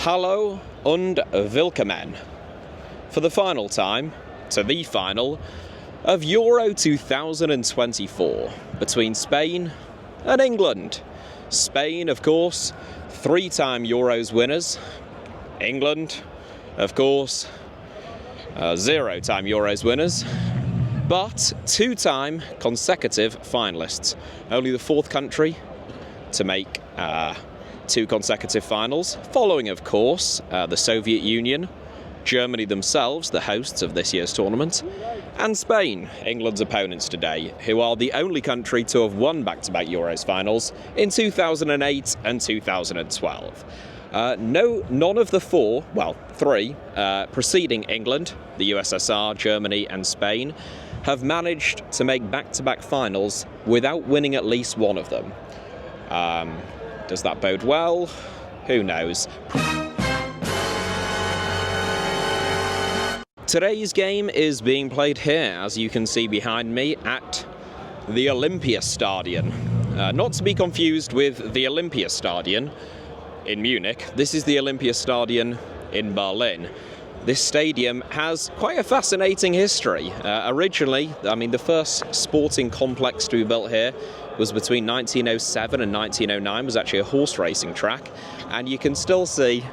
Hallo und willkommen for the final time to the final of Euro 2024 between Spain and England. Spain, of course, three-time Euros winners. England, of course, zero-time Euros winners, but two-time consecutive finalists. Only the fourth country to make two consecutive finals, following, of course, the Soviet Union, Germany themselves, the hosts of this year's tournament, and Spain, England's opponents today, who are the only country to have won back-to-back Euros finals in 2008 and 2012. None of the three preceding England, the USSR, Germany and Spain, have managed to make back-to-back finals without winning at least one of them. Does that bode well? Who knows? Today's game is being played here, as you can see behind me, at the Olympiastadion. Not to be confused with the Olympiastadion in Munich. This is the Olympiastadion in Berlin. This stadium has quite a fascinating history. Originally, the first sporting complex to be built here was between 1907 and 1909. Was actually a horse racing track, and you can still see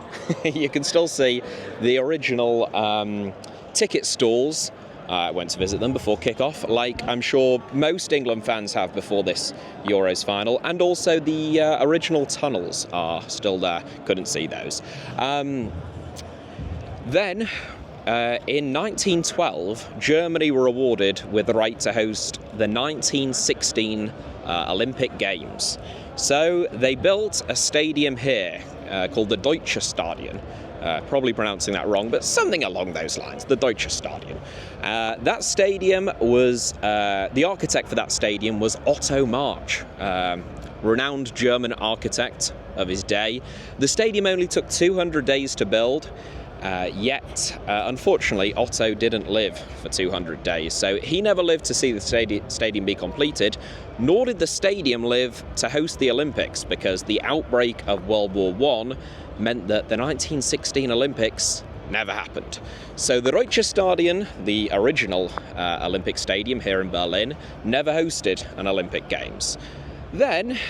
the original ticket stalls. I went to visit them before kick-off, like I'm sure most England fans have before this Euros final, and also the original tunnels are still there. Couldn't see those. Then, in 1912, Germany were awarded with the right to host the 1916 Olympic Games. So they built a stadium here called the Olympiastadion. Probably pronouncing that wrong, but something along those lines, the Olympiastadion. That stadium was, the architect for that stadium was Otto March, renowned German architect of his day. The stadium only took 200 days to build. Yet, unfortunately, Otto didn't live for 200 days, so he never lived to see the stadium be completed, nor did the stadium live to host the Olympics, because the outbreak of World War I meant that the 1916 Olympics never happened. So the Olympiastadion, the original Olympic stadium here in Berlin, never hosted an Olympic Games. Then,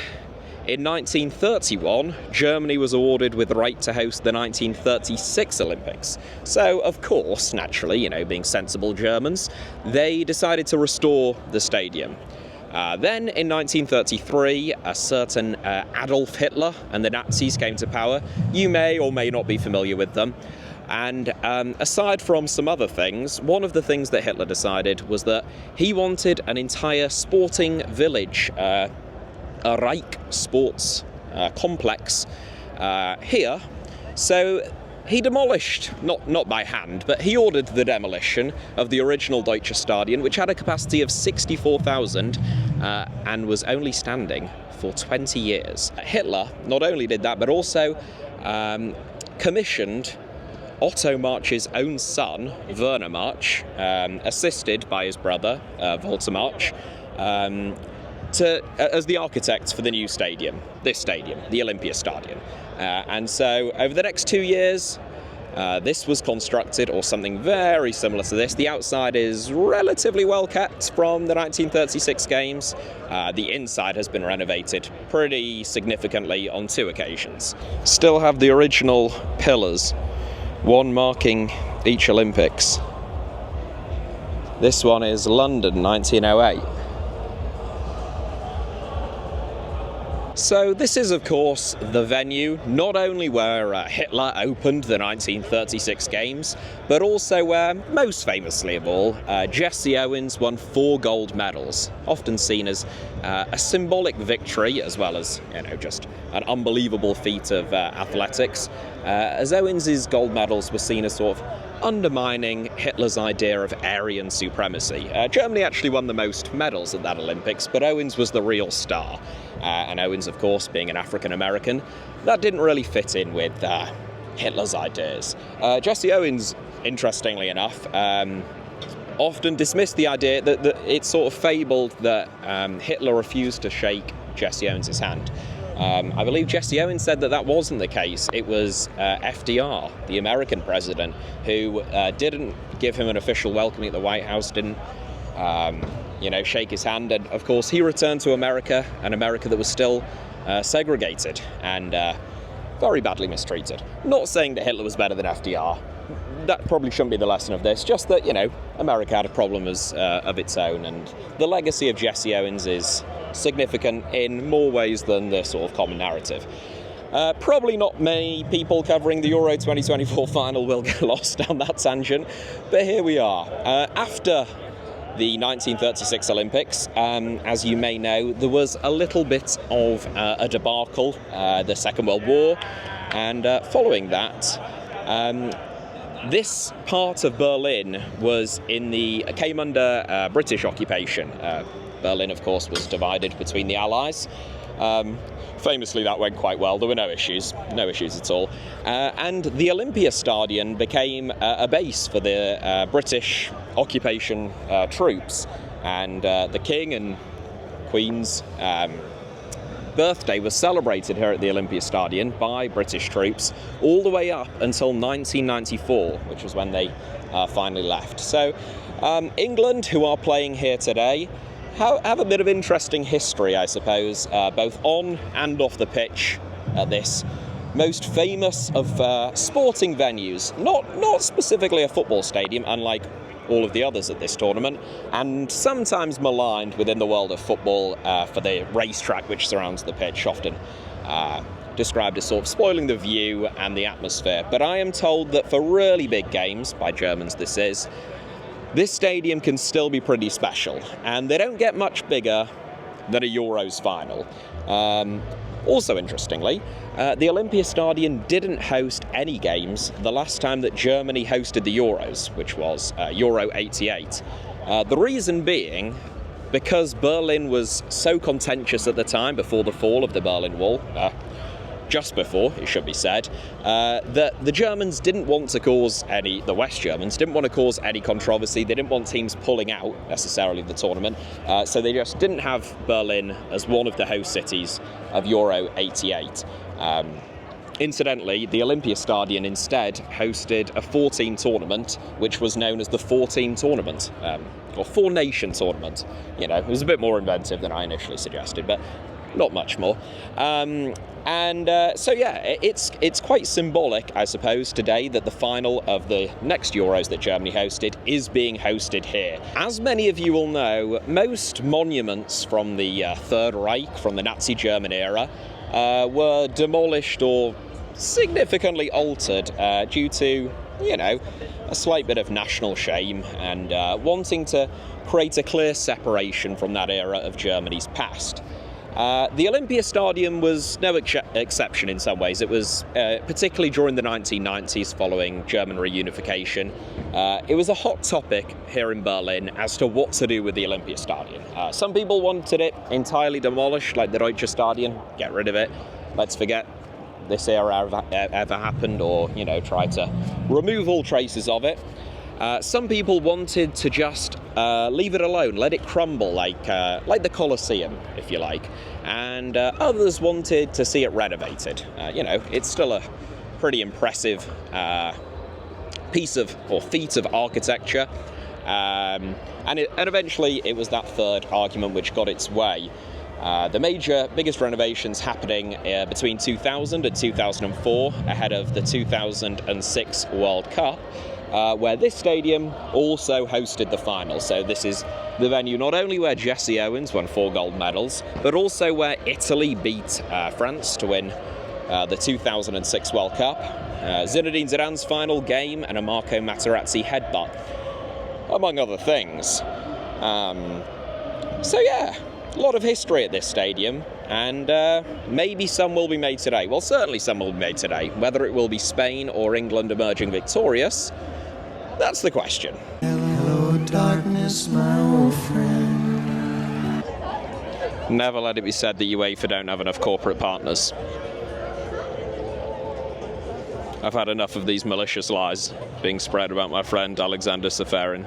in 1931, Germany was awarded with the right to host the 1936 Olympics. So, of course, naturally, being sensible Germans, they decided to restore the stadium. Then, in 1933, a certain Adolf Hitler and the Nazis came to power. You may or may not be familiar with them. And aside from some other things, one of the things that Hitler decided was that he wanted an entire sporting village, a Reich sports complex here. So he demolished, not by hand, but he ordered the demolition of the original Olympiastadion, which had a capacity of 64,000 and was only standing for 20 years. Hitler not only did that, but also commissioned Otto March's own son, Werner March, assisted by his brother, Walter March, as the architects for the new stadium, this stadium, the Olympiastadion. And so over the next 2 years, this was constructed, or something very similar to this. The outside is relatively well kept from the 1936 games. The inside has been renovated pretty significantly on 2 occasions. Still have the original pillars, one marking each Olympics. This one is London, 1908. So this is, of course, the venue, not only where Hitler opened the 1936 games, but also where, most famously of all, Jesse Owens won 4 gold medals, often seen as a symbolic victory, as well as, just an unbelievable feat of athletics, as Owens' gold medals were seen as sort of undermining Hitler's idea of Aryan supremacy. Germany actually won the most medals at that Olympics, but Owens was the real star. And Owens, of course, being an African-American, that didn't really fit in with Hitler's ideas. Jesse Owens, interestingly enough, often dismissed the idea that it's sort of fabled that Hitler refused to shake Jesse Owens' hand. I believe Jesse Owens said that that wasn't the case. It was FDR, the American president, who didn't give him an official welcoming at the White House, didn't shake his hand. And of course, he returned to America, an America that was still segregated and very badly mistreated. Not saying that Hitler was better than FDR. That probably shouldn't be the lesson of this, just that, America had a problem of its own, and the legacy of Jesse Owens is significant in more ways than the sort of common narrative. Probably not many people covering the Euro 2024 final will get lost down that tangent, but here we are. After the 1936 Olympics, as you may know, there was a little bit of a debacle, the Second World War, and following that, this part of Berlin came under British occupation. Berlin, of course, was divided between the Allies. Famously, that went quite well. There were no issues at all. And the Olympiastadion became a base for the British occupation troops. And the King and Queen's birthday was celebrated here at the Olympiastadion by British troops all the way up until 1994, which was when they finally left. So England, who are playing here today, have a bit of interesting history, I suppose, both on and off the pitch at this most famous of sporting venues. Not specifically a football stadium, unlike all of the others at this tournament, and sometimes maligned within the world of football for the racetrack which surrounds the pitch, often described as sort of spoiling the view and the atmosphere. But I am told that for really big games, by Germans this stadium can still be pretty special, and they don't get much bigger than a Euros final. Also interestingly, the Olympiastadion didn't host any games the last time that Germany hosted the Euros, which was Euro 88. The reason being, because Berlin was so contentious at the time, before the fall of the Berlin Wall, just before, it should be said, that the Germans didn't want to cause the West Germans didn't want to cause any controversy. They didn't want teams pulling out, necessarily, of the tournament. So they just didn't have Berlin as one of the host cities of Euro 88. Incidentally, the Olympiastadion instead hosted a 4-team tournament, which was known as the 4-team tournament, or 4-nation tournament. It was a bit more inventive than I initially suggested, but not much more. So it's quite symbolic, I suppose, today that the final of the next Euros that Germany hosted is being hosted here. As many of you will know, most monuments from the Third Reich, from the Nazi German era, were demolished or significantly altered due to, a slight bit of national shame and wanting to create a clear separation from that era of Germany's past. The Olympiastadion was no exception in some ways. It was, particularly during the 1990s following German reunification, it was a hot topic here in Berlin as to what to do with the Olympiastadion. Some people wanted it entirely demolished, like the Deutsche Stadion, get rid of it, let's forget this era ever happened, or, try to remove all traces of it. Some people wanted to just leave it alone, let it crumble like the Colosseum, if you like, and others wanted to see it renovated. It's still a pretty impressive feat of architecture, and eventually it was that third argument which got its way. The biggest renovations happening between 2000 and 2004, ahead of the 2006 World Cup. Where this stadium also hosted the final. So this is the venue not only where Jesse Owens won 4 gold medals, but also where Italy beat France to win the 2006 World Cup. Zinedine Zidane's final game and a Marco Materazzi headbutt, among other things. A lot of history at this stadium, and maybe some will be made today. Well, certainly some will be made today. Whether it will be Spain or England emerging victorious, that's the question. Hello, darkness, my old friend. Never let it be said that UEFA don't have enough corporate partners. I've had enough of these malicious lies being spread about my friend Alexander Safarin.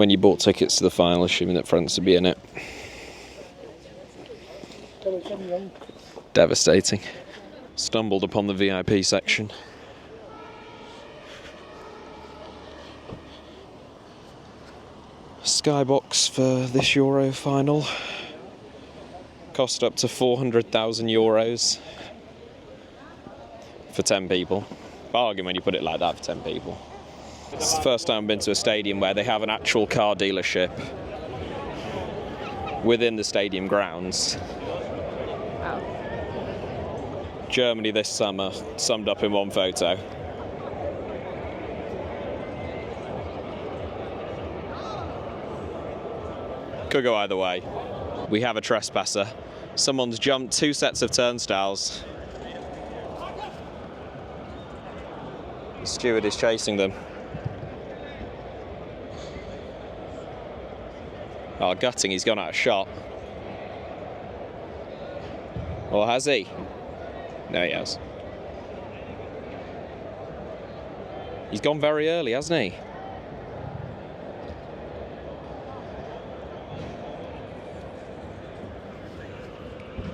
when you bought tickets to the final, assuming that France would be in it. Devastating. Stumbled upon the VIP section. Skybox for this Euro final. Cost up to €400,000 for 10 people. Bargain when you put it like that for 10 people. It's the first time I've been to a stadium where they have an actual car dealership within the stadium grounds. Wow. Germany this summer, summed up in one photo. Could go either way. We have a trespasser. Someone's jumped 2 sets of turnstiles. The steward is chasing them. Oh, gutting, he's gone out of shot. Or has he? No, he has. He's gone very early, hasn't he?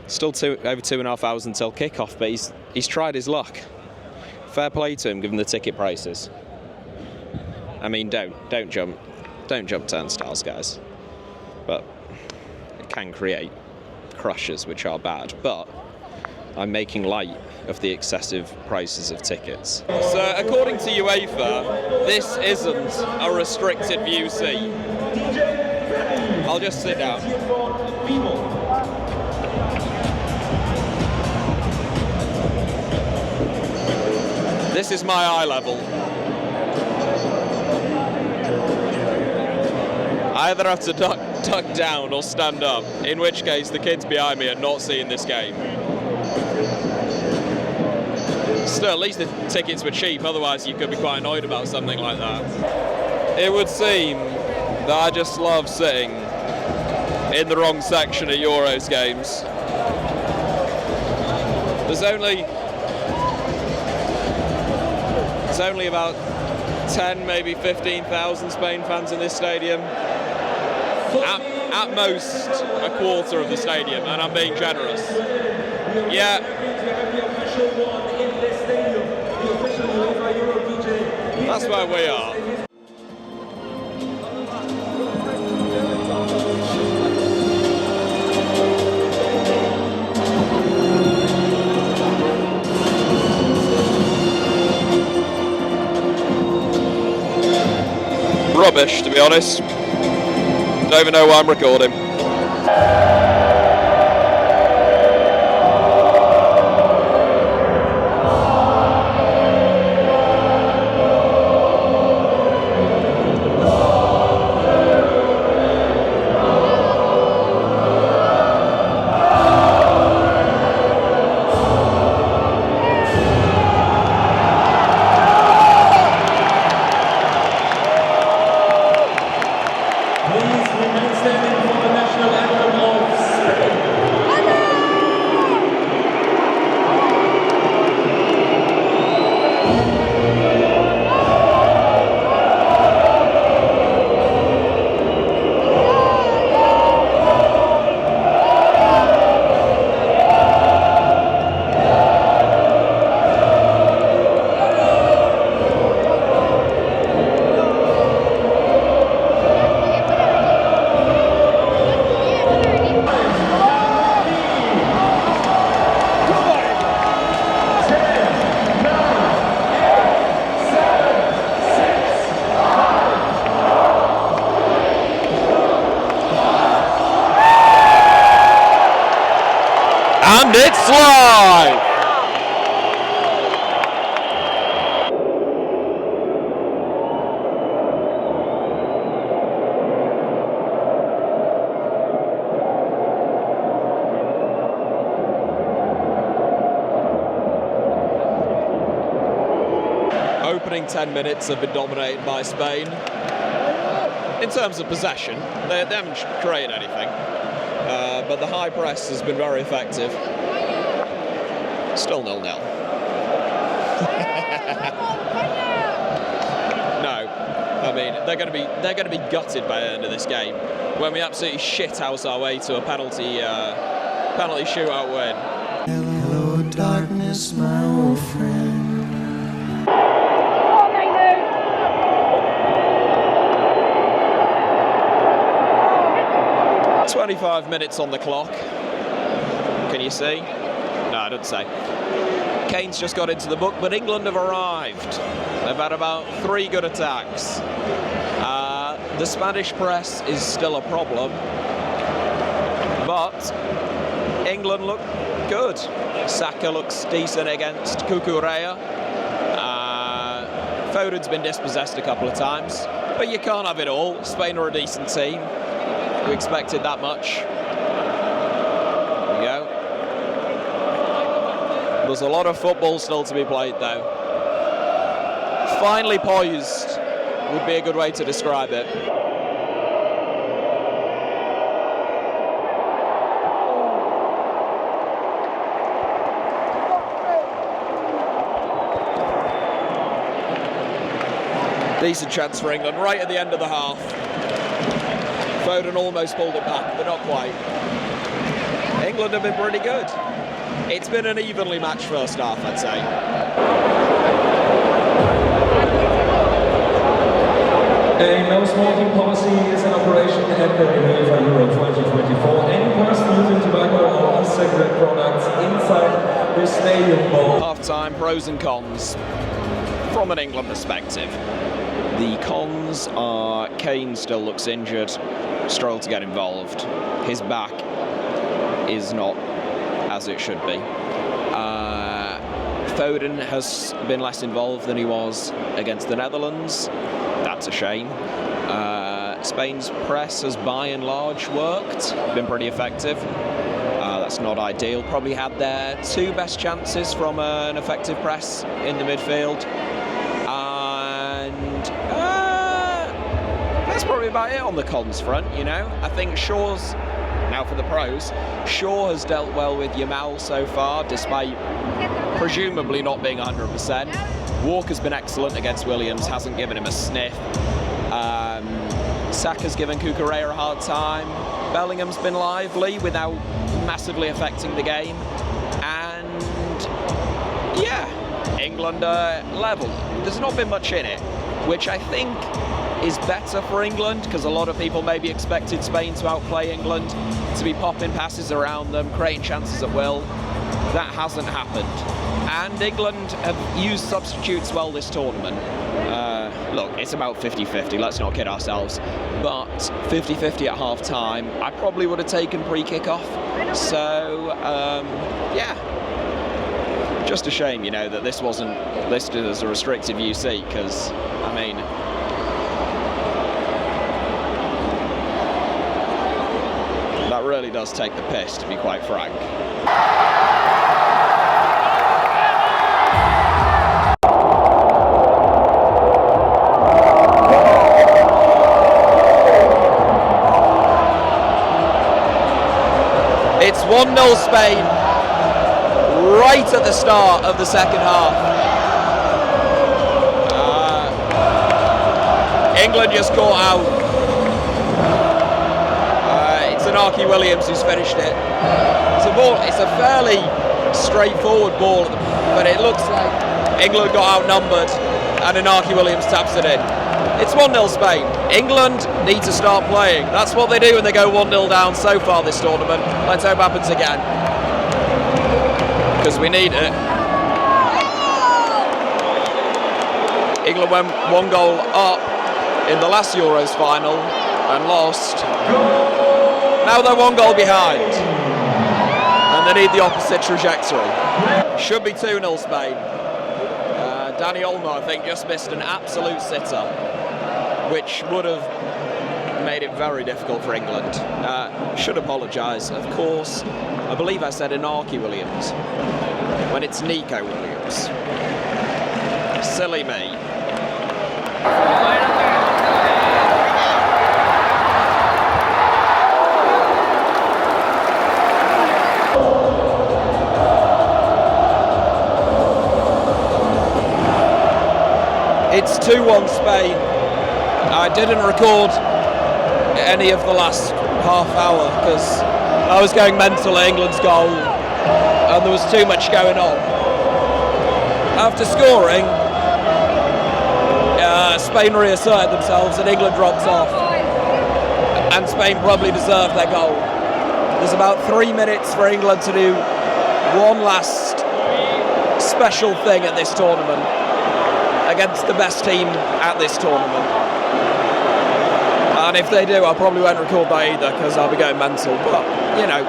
Still over 2.5 hours until kickoff, but he's tried his luck. Fair play to him, given the ticket prices. I mean, don't jump turnstiles, guys. But it can create crushes, which are bad. But I'm making light of the excessive prices of tickets. So, according to UEFA, this isn't a restricted view seat. I'll just sit down. This is my eye level. I either have to duck down or stand up, in which case the kids behind me are not seeing this game. Still, at least the tickets were cheap, otherwise you could be quite annoyed about something like that. It would seem that I just love sitting in the wrong section at Euros games. There's only about 10, maybe 15,000 Spain fans in this stadium. At most, a quarter of the stadium, and I'm being generous. Yeah. That's where we are. Rubbish, to be honest. Don't even know why I'm recording. And it's live! Opening 10 minutes have been dominated by Spain. In terms of possession, they haven't created anything. But the high press has been very effective. Still 0-0. No. I mean, they're going to be gutted by the end of this game when we absolutely shithouse our way to a penalty shootout win. Hello, darkness, my old friend. 25 minutes on the clock. Can you see? No, I don't say. Kane's just got into the book, but England have arrived. They've had about 3 good attacks. The Spanish press is still a problem, but England look good. Saka looks decent against Cucurella. Foden's been dispossessed a couple of times, but you can't have it all. Spain are a decent team. We expected that much. There we go. There's a lot of football still to be played, though. Finely poised would be a good way to describe it. Decent chance for England right at the end of the half. Foden almost pulled it back, but not quite. England have been pretty good. It's been an evenly matched first half, I'd say. A no smoking policy is an operation at the UEFA Euro 2024. Any person using tobacco or cigarette products inside the stadium ball. Half-time, pros and cons. From an England perspective, the cons are Kane still looks injured, struggled to get involved. His back is not as it should be. Foden has been less involved than he was against the Netherlands. That's a shame. Spain's press has by and large worked, been pretty effective. That's not ideal. Probably had their 2 best chances from an effective press in the midfield. And that's probably about it on the cons front, you know. I think Shaw's, now for the pros, Shaw has dealt well with Yamal so far, despite presumably not being 100%. Walker's been excellent against Williams, hasn't given him a sniff. Saka's given Cucurella a hard time. Bellingham's been lively without massively affecting the game. And yeah, England are level. There's not been much in it, which I think is better for England, because a lot of people maybe expected Spain to outplay England, to be popping passes around them, creating chances at will. That hasn't happened. And England have used substitutes well this tournament. Look, it's about 50-50, let's not kid ourselves. But 50-50 at half-time, I probably would have taken pre-kick-off. So, yeah. Just a shame, you know, that this wasn't listed as a restrictive UC, because, I mean, that really does take the piss, to be quite frank. It's 1-0 Spain, right at the start of the second half. England just caught out. It's Inaki Williams who's finished it. It's a fairly straightforward ball, but it looks like England got outnumbered and Inaki Williams taps it in. It's 1-0 Spain. England need to start playing. That's what they do when they go 1-0 down so far this tournament. Let's hope it happens again, because we need it. England went 1 goal up in the last Euros final and lost. Now they're 1 goal behind, and they need the opposite trajectory. Should be 2-0 Spain. Dani Olmo, I think, just missed an absolute sitter, which would have made it very difficult for England. Should apologise, of course. I believe I said Inaki Williams when it's Nico Williams. Silly me. It's 2-1 Spain. I didn't record any of the last half hour because I was going mental at England's goal and there was too much going on. After scoring, Spain reasserted themselves and England dropped off, and Spain probably deserved their goal. There's about 3 minutes for England to do one last special thing at this tournament against the best team at this tournament. And if they do, I probably won't record that either because I'll be going mental. But, you know,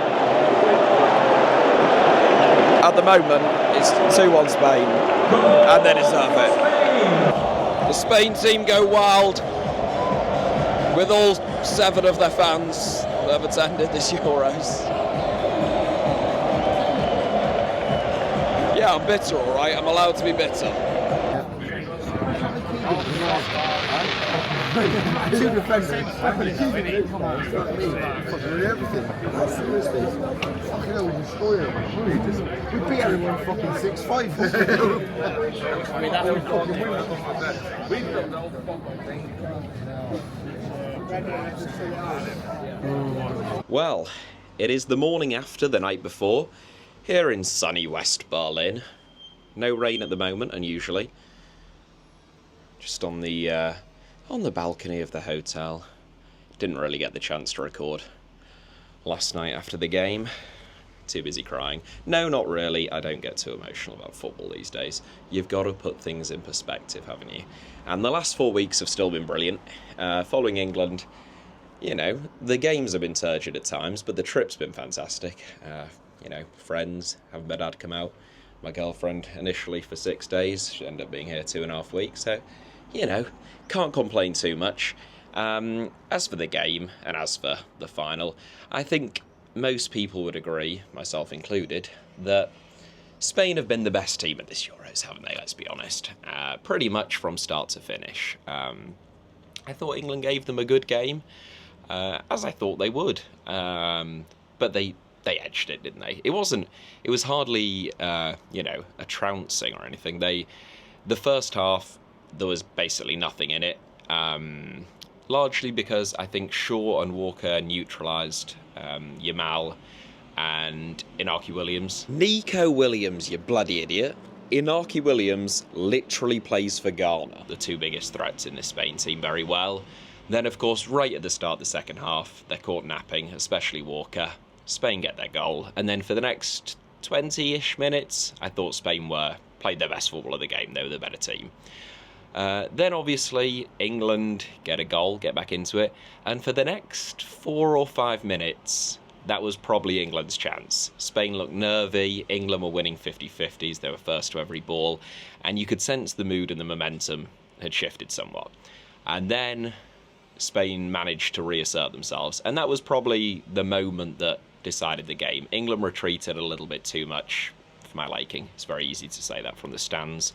at the moment, it's 2-1 Spain, and they deserve it. The Spain team go wild with all 7 of their fans that have attended this Euros. Yeah, I'm bitter, all right. I'm allowed to be bitter. Two defenders. Come on, it's not me. Fucking with everything. Seriously. Fucking hell, we destroy them. We beat everyone fucking 6-5. I mean, that's what fucking win. Well, it is the morning after the night before, here in sunny West Berlin. No rain at the moment, unusually. Just on the balcony of the hotel. Didn't really get the chance to record last night after the game. Too busy crying. No, not really. I don't get too emotional about football these days. You've got to put things in perspective, haven't you? And the last 4 weeks have still been brilliant. Following England, you know, the games have been turgid at times, but the trip's been fantastic. You know, friends, having my dad come out. My girlfriend initially for 6 days. She ended up being here 2.5 weeks. So, you know, can't complain too much. As for the game and as for the final, I think most people would agree, myself included, that Spain have been the best team at this Euros, haven't they? Let's be honest. Pretty much from start to finish. I thought England gave them a good game, as I thought they would. But they edged it, didn't they? It was hardly, you know, a trouncing or anything. The first half, there was basically nothing in it. Largely because I think Shaw and Walker neutralised Yamal and Inaki Williams. Nico Williams, you bloody idiot. Inaki Williams literally plays for Ghana. The 2 biggest threats in this Spain team very well. Then, of course, right at the start of the second half, they're caught napping, especially Walker. Spain get their goal. And then for the next 20-ish minutes, I thought Spain played their best football of the game. They were the better team. Then obviously England get a goal, get back into it, and for the next 4 or 5 minutes, that was probably England's chance. Spain looked nervy, England were winning 50-50s, they were first to every ball, and you could sense the mood and the momentum had shifted somewhat. And then Spain managed to reassert themselves, and that was probably the moment that decided the game. England retreated a little bit too much for my liking. It's very easy to say that from the stands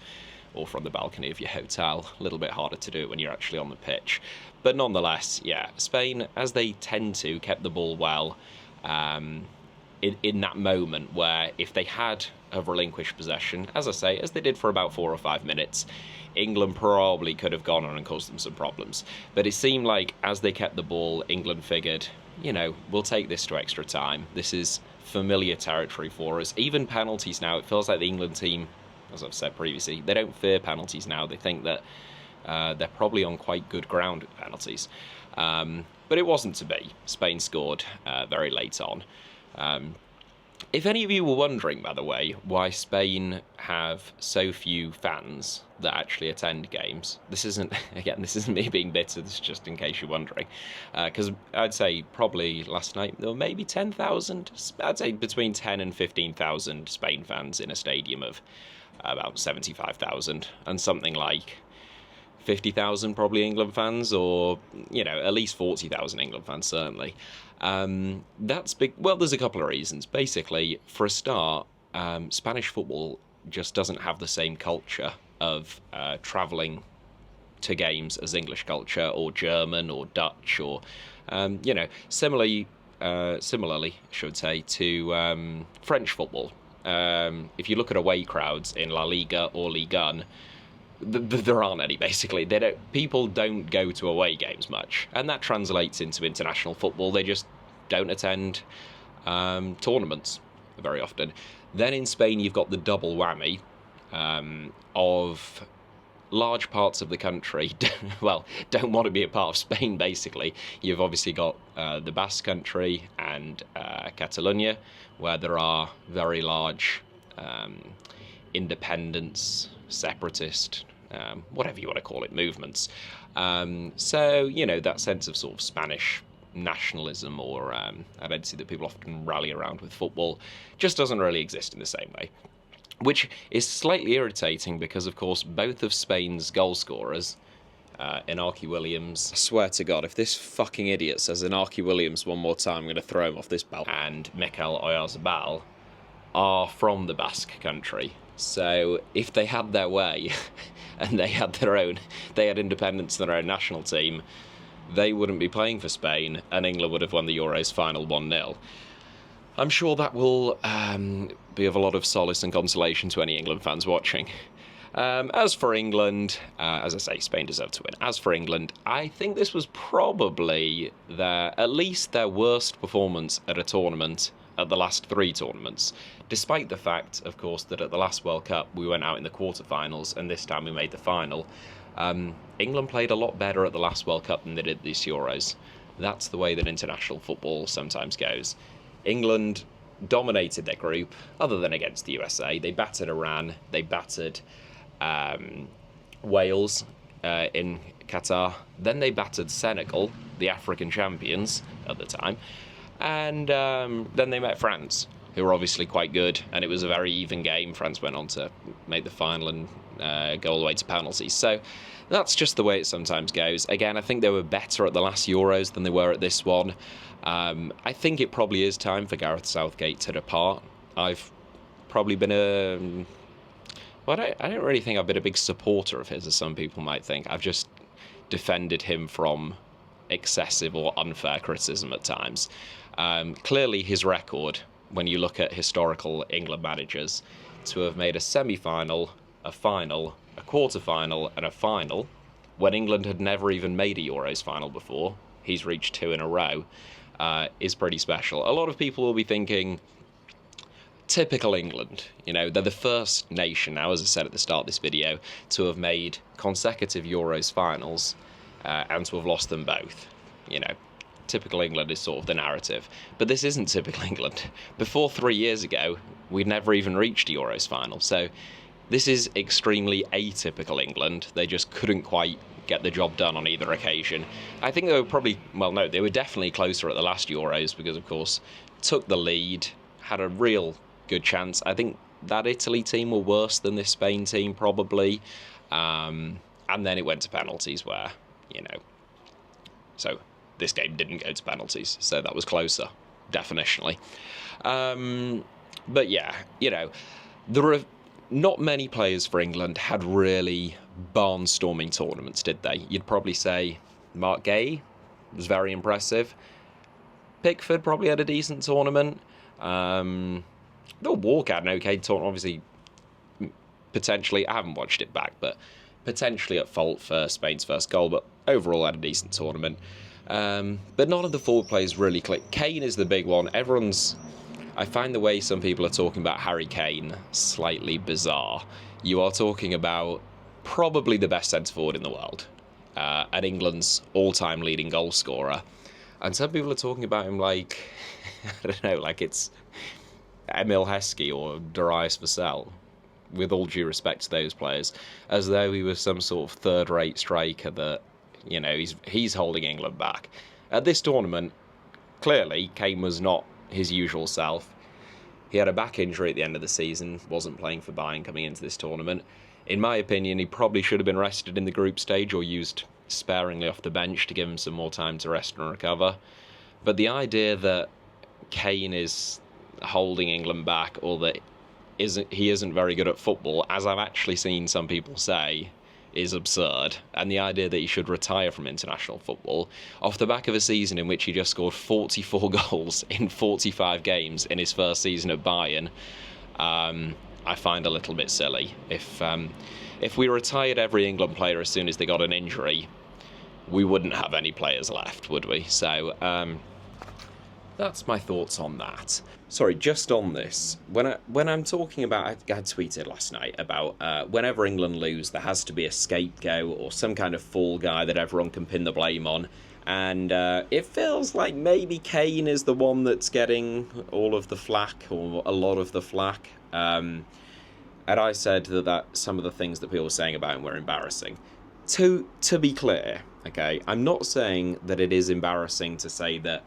or from the balcony of your hotel. A little bit harder to do it when you're actually on the pitch. But nonetheless, yeah, Spain, as they tend to, kept the ball well in that moment where if they had have relinquished possession, as I say, as they did for about 4 or 5 minutes, England probably could have gone on and caused them some problems. But it seemed like as they kept the ball, England figured, you know, we'll take this to extra time. This is familiar territory for us. Even penalties now, it feels like the England team, as I've said previously, they don't fear penalties now. They think that they're probably on quite good ground with penalties. But it wasn't to be. Spain scored very late on. If any of you were wondering, by the way, why Spain have so few fans that actually attend games, this isn't me being bitter, this is just in case you're wondering. Because I'd say probably last night there were maybe 10,000, I'd say between 10 and 15,000 Spain fans in a stadium of about 75,000, and something like 50,000 probably England fans, or, you know, at least 40,000 England fans, certainly. That's big. Well, there's a couple of reasons. Basically, for a start, Spanish football just doesn't have the same culture of travelling to games as English culture, or German, or Dutch, or, you know, similarly, I should say, to French football. If you look at away crowds in La Liga or Ligue 1, there aren't any, basically. People don't go to away games much, and that translates into international football. They just don't attend tournaments very often. Then in Spain, you've got the double whammy of large parts of the country, don't want to be a part of Spain, basically. You've obviously got the Basque Country and Catalonia, where there are very large independence, separatist, whatever you want to call it, movements. So, that sense of sort of Spanish nationalism or identity that people often rally around with football just doesn't really exist in the same way. Which is slightly irritating because, of course, both of Spain's goal scorers, Inaki Williams... I swear to God, if this fucking idiot says Inaki Williams one more time, I'm going to throw him off this belt. And Mikel Oyarzabal are from the Basque Country. So if they had their way and they had independence in their own national team, they wouldn't be playing for Spain and England would have won the Euros final 1-0. I'm sure that will be of a lot of solace and consolation to any England fans watching. As for England, as I say, Spain deserved to win. As for England, I think this was probably at least their worst performance at a tournament at the last 3 tournaments. Despite the fact, of course, that at the last World Cup we went out in the quarterfinals and this time we made the final. England played a lot better at the last World Cup than they did this Euros. That's the way that international football sometimes goes. England dominated their group, other than against the USA. They battered Iran, they battered Wales in Qatar, then they battered Senegal, the African champions at the time, and then they met France, who were obviously quite good, and it was a very even game. France went on to make the final and go all the way to penalties. So that's just the way it sometimes goes. Again, I think they were better at the last Euros than they were at this one. I think it probably is time for Gareth Southgate to depart. I've probably been I don't really think I've been a big supporter of his, as some people might think. I've just defended him from excessive or unfair criticism at times. Clearly his record, when you look at historical England managers, to have made a semi-final, a final, a quarter-final and a final, when England had never even made a Euros final before, he's reached 2 in a row, is pretty special. A lot of people will be thinking, typical England, they're the first nation now, as I said at the start of this video, to have made consecutive Euros finals and to have lost them both. Typical England is sort of the narrative. But this isn't typical England. Before 3 years ago, we'd never even reached a Euros final. So this is extremely atypical England. They just couldn't quite get the job done on either occasion. I think they were they were definitely closer at the last Euros because, of course, took the lead, had a real good chance. I think that Italy team were worse than this Spain team, probably. And then it went to penalties where, so this game didn't go to penalties, so that was closer, definitionally. But yeah, there are not many players for England had really barnstorming tournaments, did they? You'd probably say Mark Gay was very impressive. Pickford probably had a decent tournament. Walker had an okay tournament, obviously, potentially, I haven't watched it back, but potentially at fault for Spain's first goal, but overall had a decent tournament. But none of the forward players really click. Kane is the big one. I find the way some people are talking about Harry Kane slightly bizarre. You are talking about probably the best centre-forward in the world, and England's all-time leading goal scorer. And some people are talking about him like, I don't know, like it's Emil Heskey or Darius Vassell, with all due respect to those players, as though he was some sort of third-rate striker that, he's holding England back. At this tournament, clearly, Kane was not his usual self. He had a back injury at the end of the season, wasn't playing for Bayern coming into this tournament. In my opinion, he probably should have been rested in the group stage or used sparingly off the bench to give him some more time to rest and recover. But the idea that Kane is holding England back, or that he isn't very good at football, as I've actually seen some people say, is absurd. And the idea that he should retire from international football off the back of a season in which he just scored 44 goals in 45 games in his first season at Bayern, I find a little bit silly. If if we retired every England player as soon as they got an injury, we wouldn't have any players left, would we? So that's my thoughts on that. Sorry, just on this, when I'm talking about, I tweeted last night about whenever England lose, there has to be a scapegoat or some kind of fall guy that everyone can pin the blame on. And it feels like maybe Kane is the one that's getting all of the flack, or a lot of the flack. And I said that some of the things that people were saying about him were embarrassing. To be clear, okay, I'm not saying that it is embarrassing to say that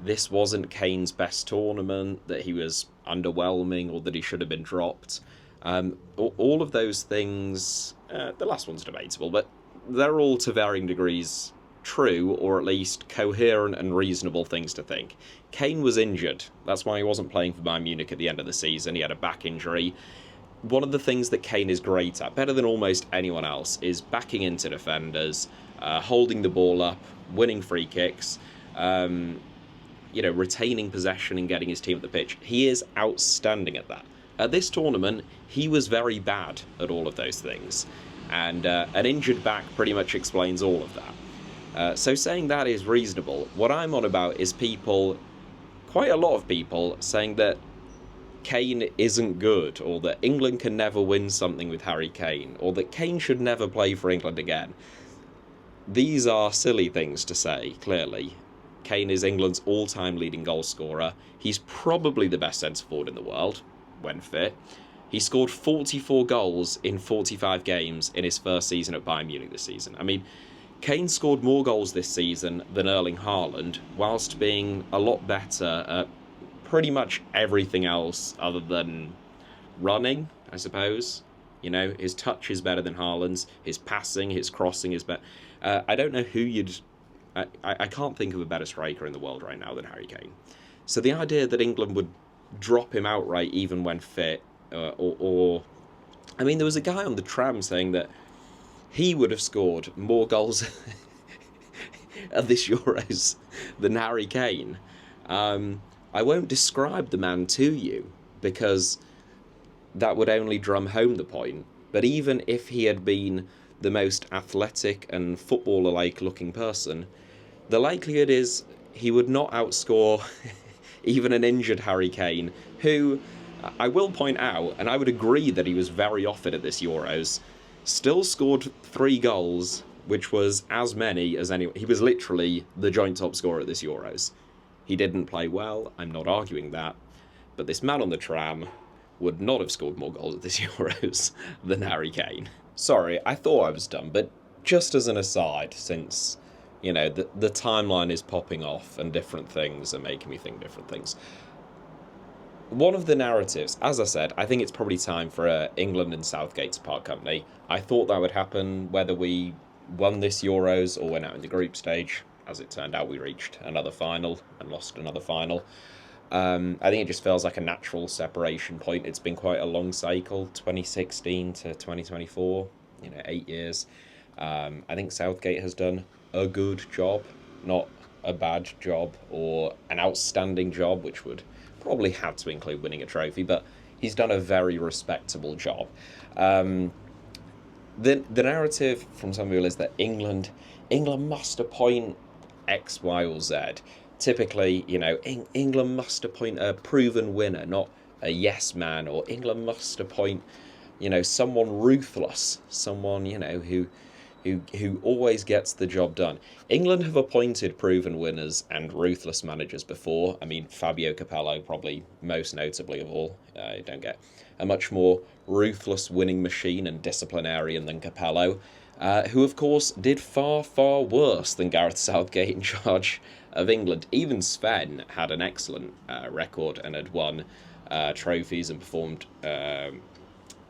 this wasn't Kane's best tournament, that he was underwhelming, or that he should have been dropped. All of those things, the last one's debatable, but they're all to varying degrees true, or at least coherent and reasonable things to think. Kane was injured. That's why he wasn't playing for Bayern Munich at the end of the season. He had a back injury. One of the things that Kane is great at, better than almost anyone else, is backing into defenders, holding the ball up, winning free kicks, retaining possession and getting his team at the pitch. He is outstanding at that. At this tournament, he was very bad at all of those things. And an injured back pretty much explains all of that. So saying that is reasonable. What I'm on about is people, quite a lot of people, saying that Kane isn't good, or that England can never win something with Harry Kane, or that Kane should never play for England again. These are silly things to say, clearly. Kane is England's all-time leading goal scorer. He's probably the best centre-forward in the world, when fit. He scored 44 goals in 45 games in his first season at Bayern Munich this season. I mean, Kane scored more goals this season than Erling Haaland, whilst being a lot better at pretty much everything else other than running, I suppose. You know, his touch is better than Haaland's, his passing, his crossing is better. I don't know who you'd... I can't think of a better striker in the world right now than Harry Kane. So the idea that England would drop him outright even when fit, I mean, there was a guy on the tram saying that he would have scored more goals at this Euros than Harry Kane. I won't describe the man to you, because that would only drum home the point. But even if he had been the most athletic and footballer-like looking person, the likelihood is he would not outscore even an injured Harry Kane, who, I will point out, and I would agree that he was very off it at this Euros, still scored 3 goals, which was as many as anyone. He was literally the joint top scorer at this Euros. He didn't play well, I'm not arguing that, but this man on the tram would not have scored more goals at this Euros than Harry Kane. Sorry, I thought I was done, but just as an aside, since, you know, the timeline is popping off and different things are making me think different things. One of the narratives, as I said, I think it's probably time for England and Southgate to part company. I thought that would happen whether we won this Euros or went out in the group stage. As it turned out, we reached another final and lost another final. I think it just feels like a natural separation point. It's been quite a long cycle, 2016 to 2024, 8 years. I think Southgate has done a good job, not a bad job or an outstanding job, which would probably have to include winning a trophy, but he's done a very respectable job. The narrative from some people is that England must appoint X, Y, or Z. Typically, England must appoint a proven winner, not a yes man, or England must appoint, someone ruthless, someone, who always gets the job done. England have appointed proven winners and ruthless managers before. I mean, Fabio Capello, probably most notably of all. You don't get a much more ruthless winning machine and disciplinarian than Capello, who, of course, did far, far worse than Gareth Southgate in charge of England. Even Sven had an excellent record and had won trophies and performed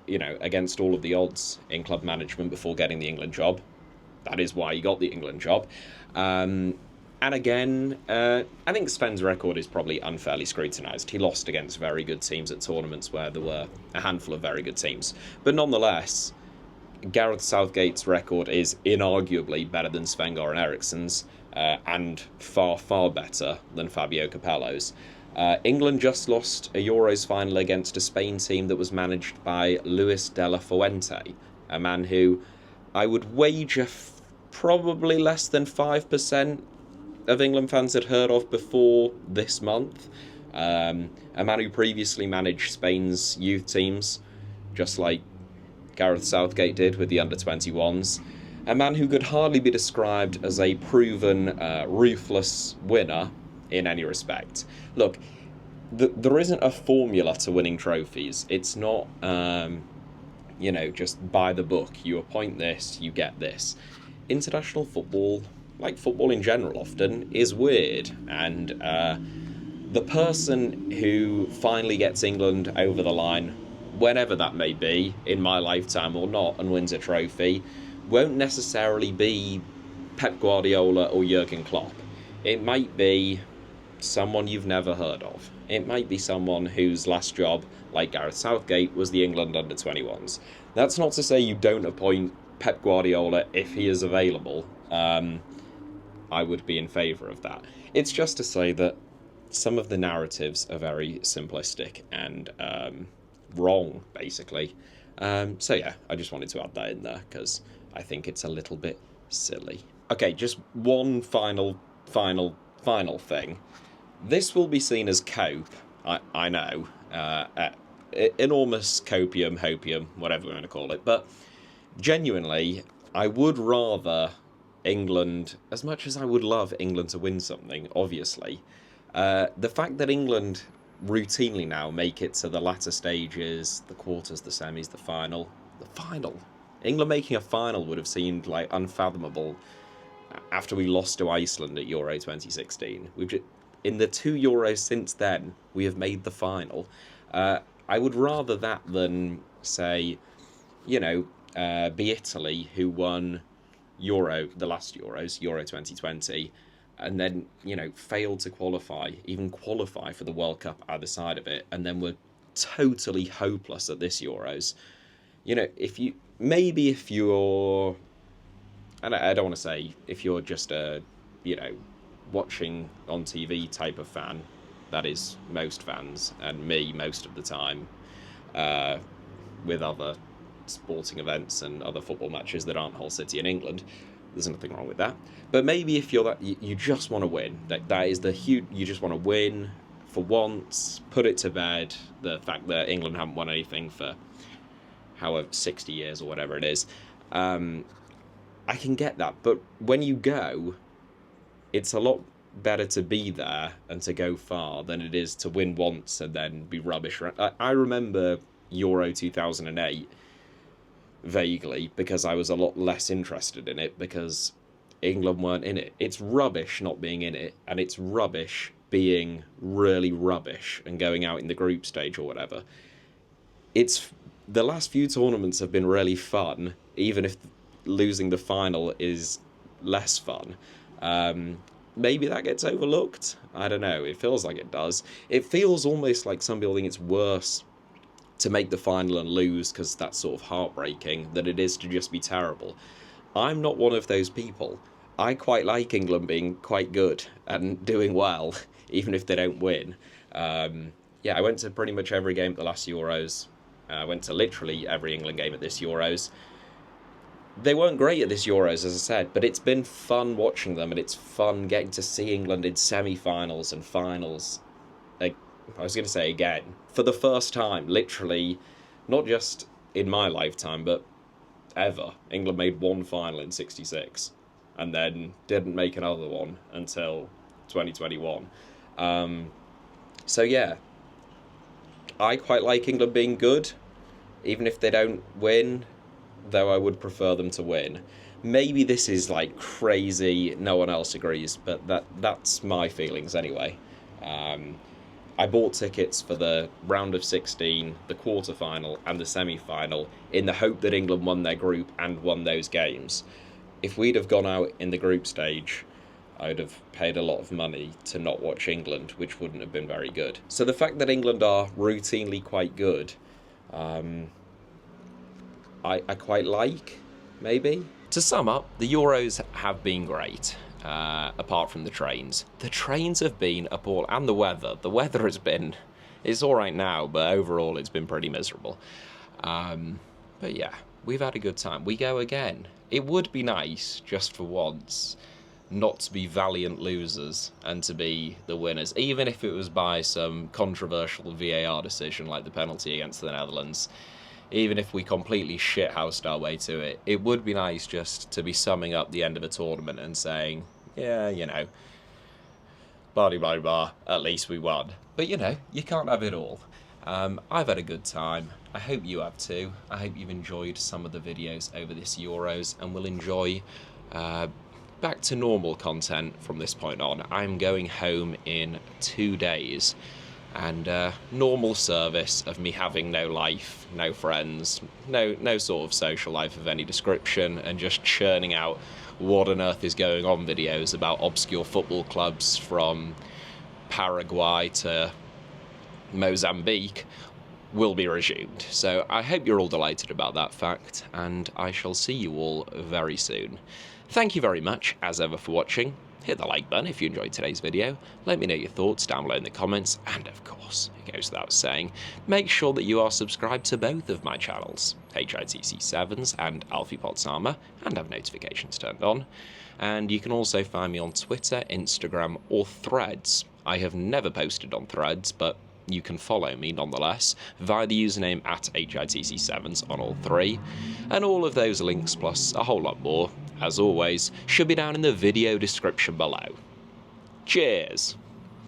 against all of the odds in club management before getting the England job. That is why he got the England job. And again, I think Sven's record is probably unfairly scrutinised. He lost against very good teams at tournaments where there were a handful of very good teams. But nonetheless, Gareth Southgate's record is inarguably better than Sven-Göran Eriksson's, and far, far better than Fabio Capello's. England just lost a Euros final against a Spain team that was managed by Luis de la Fuente. A man who I would wager probably less than 5% of England fans had heard of before this month. A man who previously managed Spain's youth teams, just like Gareth Southgate did with the under-21s. A man who could hardly be described as a proven, ruthless winner in any respect. Look, there isn't a formula to winning trophies. It's not, just by the book. You appoint this, you get this. International football, like football in general often, is weird. And the person who finally gets England over the line, whenever that may be, in my lifetime or not, and wins a trophy, won't necessarily be Pep Guardiola or Jurgen Klopp. It might be someone you've never heard of. It might be someone whose last job, like Gareth Southgate, was the England under-21s. That's not to say you don't appoint Pep Guardiola if he is available. I would be in favour of that. It's just to say that some of the narratives are very simplistic and wrong, basically. So yeah, I just wanted to add that in there because I think it's a little bit silly. Okay, just one final thing. This will be seen as cope, I know, enormous copium, hopium, whatever we want to call it, but genuinely, I would rather England, as much as I would love England to win something, obviously, the fact that England routinely now make it to the latter stages, the quarters, the semis, the final. England making a final would have seemed like unfathomable after we lost to Iceland at Euro 2016. In the 2 Euros since then, we have made the final. I would rather that than, say, be Italy, who won the last Euros, Euro 2020, and then, failed to qualify for the World Cup either side of it, and then were totally hopeless at this Euros. If you're, and I don't want to say if you're just a, watching on TV type of fan, that is most fans, and me most of the time, with other sporting events and other football matches that aren't Hull City in England. There's nothing wrong with that. But maybe if you're that, you just want to win. That is the huge. You just want to win for once. Put it to bed. The fact that England haven't won anything for however 60 years or whatever it is. I can get that. But when you go, it's a lot better to be there and to go far than it is to win once and then be rubbish. I remember Euro 2008 vaguely because I was a lot less interested in it because England weren't in it. It's rubbish not being in it, and it's rubbish being really rubbish and going out in the group stage or whatever. The last few tournaments have been really fun, even if losing the final is less fun. Maybe that gets overlooked. I don't know. It feels like it does. It feels almost like some people think it's worse to make the final and lose because that's sort of heartbreaking than it is to just be terrible. I'm not one of those people. I quite like England being quite good and doing well, even if they don't win. I went to pretty much every game at the last Euros. I went to literally every England game at this Euros. They weren't great at this Euros, as I said, but it's been fun watching them, and it's fun getting to see England in semi-finals and finals. I was going to say again, for the first time, literally, not just in my lifetime, but ever. England made one final in 1966, and then didn't make another one until 2021. I quite like England being good, even if they don't win, though I would prefer them to win. Maybe this is like crazy, no one else agrees, but that's my feelings anyway. I bought tickets for the round of 16, the quarter-final and the semi-final in the hope that England won their group and won those games. If we'd have gone out in the group stage, I would have paid a lot of money to not watch England, which wouldn't have been very good. So the fact that England are routinely quite good, I quite like, maybe. To sum up, the Euros have been great. Apart from the trains. The trains have been appalling, and the weather. The weather has been, it's all right now, but overall it's been pretty miserable. But yeah, we've had a good time. We go again. It would be nice, just for once, not to be valiant losers and to be the winners, even if it was by some controversial VAR decision like the penalty against the Netherlands. Even if we completely shithoused our way to it, it would be nice just to be summing up the end of a tournament and saying, yeah, you know, blah, blah, blah, at least we won. But, you know, you can't have it all. I've had a good time. I hope you have too. I hope you've enjoyed some of the videos over this Euros and will enjoy back to normal content from this point on. I'm going home in 2 days. And normal service of me having no life, no friends, no sort of social life of any description, and just churning out what on earth is going on videos about obscure football clubs from Paraguay to Mozambique will be resumed. So I hope you're all delighted about that fact, and I shall see you all very soon. Thank you very much, as ever, for watching. Hit the like button if you enjoyed today's video, let me know your thoughts down below in the comments, and of course, it goes without saying, make sure that you are subscribed to both of my channels, HITC7s and Alfie Potsama, and have notifications turned on. And you can also find me on Twitter, Instagram, or Threads. I have never posted on Threads, but you can follow me nonetheless via the username at HITC7s on all three. And all of those links, plus a whole lot more, as always, should be down in the video description below. Cheers!